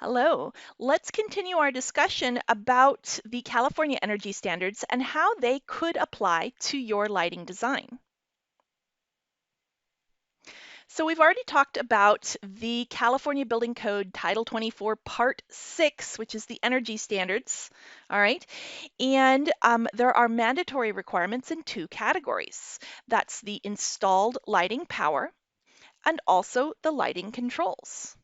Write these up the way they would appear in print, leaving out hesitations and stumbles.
Hello. Let's continue our discussion about the California Energy Standards and how they could apply to your lighting design. So we've already talked about the California Building Code Title 24 Part 6, which is the energy standards. All right. And there are mandatory requirements in two categories. That's the installed lighting power and also the lighting controls.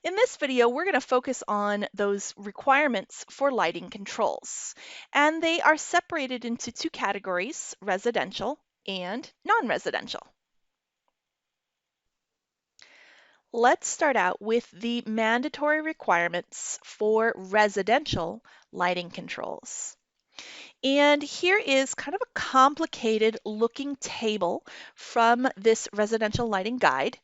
In this video, we're going to focus on those requirements for lighting controls, and they are separated into two categories, residential and non-residential. Let's start out with the mandatory requirements for residential lighting controls. And here is kind of a complicated looking table from this residential lighting guide.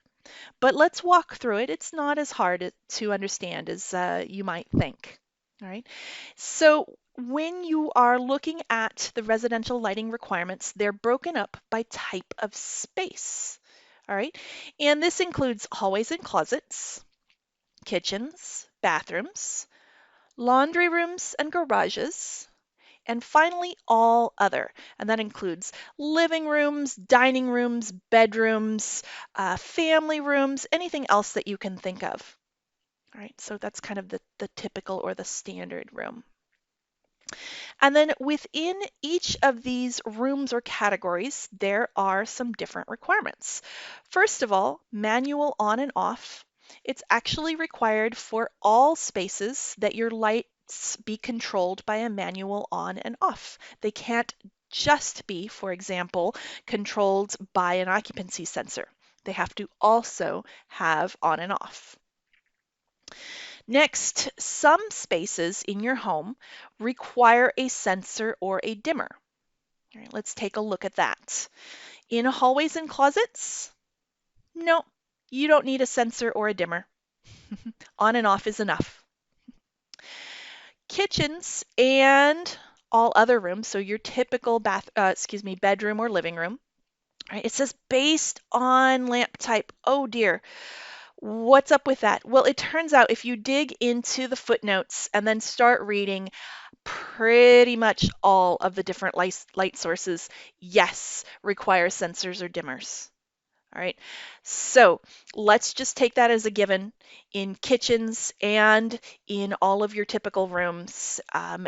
But let's walk through it. It's not as hard to understand as you might think. All right. So when you are looking at the residential lighting requirements, they're broken up by type of space. All right. And this includes hallways and closets, kitchens, bathrooms, laundry rooms and garages, and finally, all other. And that includes living rooms, dining rooms, bedrooms, family rooms, anything else that you can think of. All right, so that's kind of the typical or the standard room. And then within each of these rooms or categories, there are some different requirements. First of all, manual on and off. It's actually required for all spaces that your lights be controlled by a manual on and off. They can't just be, for example, controlled by an occupancy sensor. They have to also have on and off. Next, some spaces in your home require a sensor or a dimmer. All right, let's take a look at that. In hallways and closets, no, you don't need a sensor or a dimmer. On and off is enough. Kitchens and all other rooms, so your typical bedroom or living room. All right, it says based on lamp type. Oh dear. What's up with that? Well, it turns out if you dig into the footnotes and then start reading, pretty much all of the different light sources, yes, require sensors or dimmers. All right, so let's just take that as a given. In kitchens and in all of your typical rooms,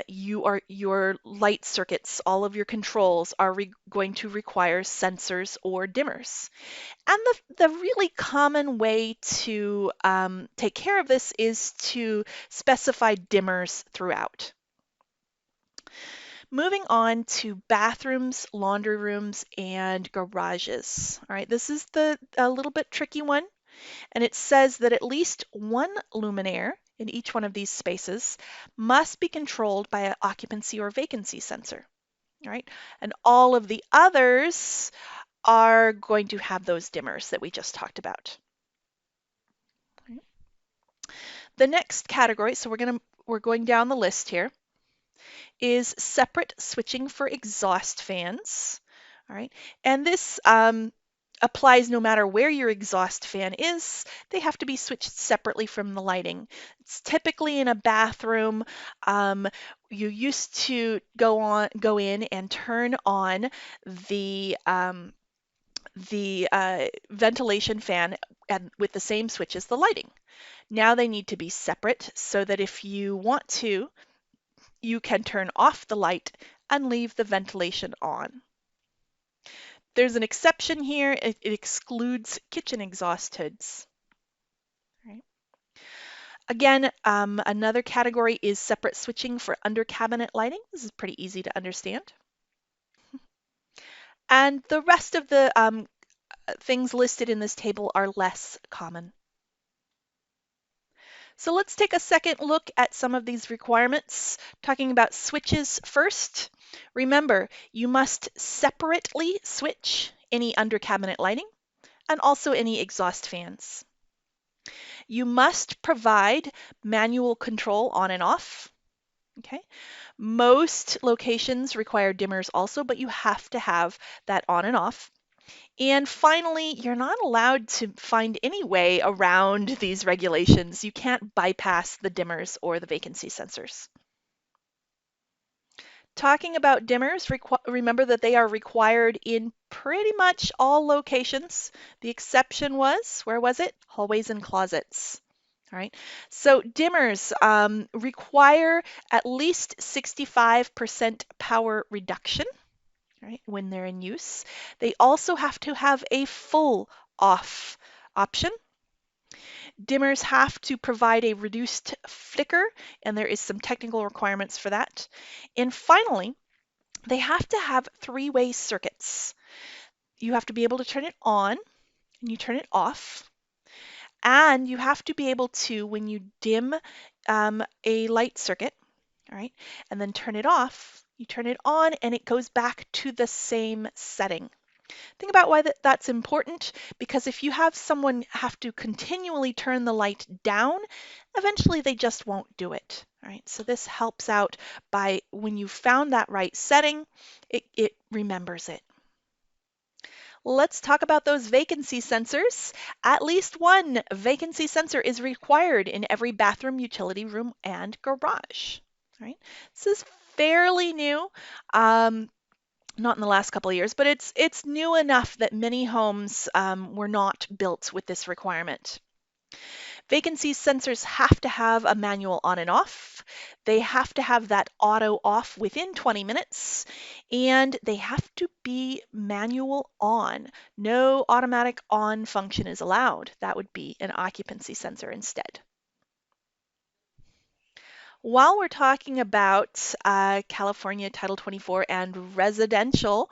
your light circuits, all of your controls are going to require sensors or dimmers. And the really common way to take care of this is to specify dimmers throughout. Moving on to bathrooms, laundry rooms, and garages. All right, this is a little bit tricky one, and it says that at least one luminaire in each one of these spaces must be controlled by an occupancy or vacancy sensor. All right, and all of the others are going to have those dimmers that we just talked about. The next category, so we're going down the list here, is separate switching for exhaust fans. All right, and this applies no matter where your exhaust fan is. They have to be switched separately from the lighting. It's typically in a bathroom. You used to go in and turn on the ventilation fan and with the same switch as the lighting. Now they need to be separate so that if you want to, you can turn off the light and leave the ventilation on. There's an exception here. It excludes kitchen exhaust hoods. Right. Again, another category is separate switching for under cabinet lighting. This is pretty easy to understand. And the rest of the things listed in this table are less common. So let's take a second look at some of these requirements, talking about switches first. Remember, you must separately switch any under cabinet lighting and also any exhaust fans. You must provide manual control on and off. Okay. Most locations require dimmers also, but you have to have that on and off. And finally, you're not allowed to find any way around these regulations. You can't bypass the dimmers or the vacancy sensors. Talking about dimmers, remember that they are required in pretty much all locations. The exception was, where was it? Hallways and closets. All right. So dimmers require at least 65% power reduction, right, when they're in use. They also have to have a full off option. Dimmers have to provide a reduced flicker, and there is some technical requirements for that. And finally, they have to have three-way circuits. You have to be able to turn it on and you turn it off. And you have to be able to, when you dim a light circuit, all right, and then turn it off, you turn it on and it goes back to the same setting. Think about why that's important, because if you have someone have to continually turn the light down, eventually they just won't do it. All right, so this helps out by when you've found that right setting, it remembers it. Let's talk about those vacancy sensors. At least one vacancy sensor is required in every bathroom, utility room, and garage. All right, this is fairly new. Not in the last couple of years, but it's new enough that many homes were not built with this requirement. Vacancy sensors have to have a manual on and off. They have to have that auto off within 20 minutes, and they have to be manual on. No automatic on function is allowed. That would be an occupancy sensor instead. While we're talking about California Title 24 and residential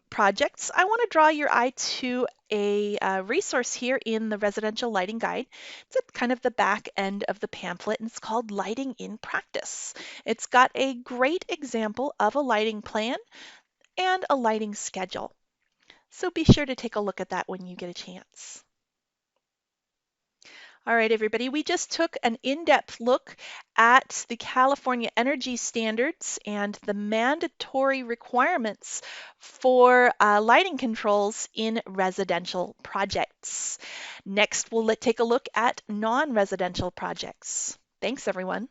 projects, I want to draw your eye to a resource here in the Residential Lighting Guide. It's at kind of the back end of the pamphlet, and it's called Lighting in Practice. It's got a great example of a lighting plan and a lighting schedule. So be sure to take a look at that when you get a chance. All right, everybody, we just took an in-depth look at the California energy standards and the mandatory requirements for lighting controls in residential projects. Next, we'll take a look at non-residential projects. Thanks, everyone.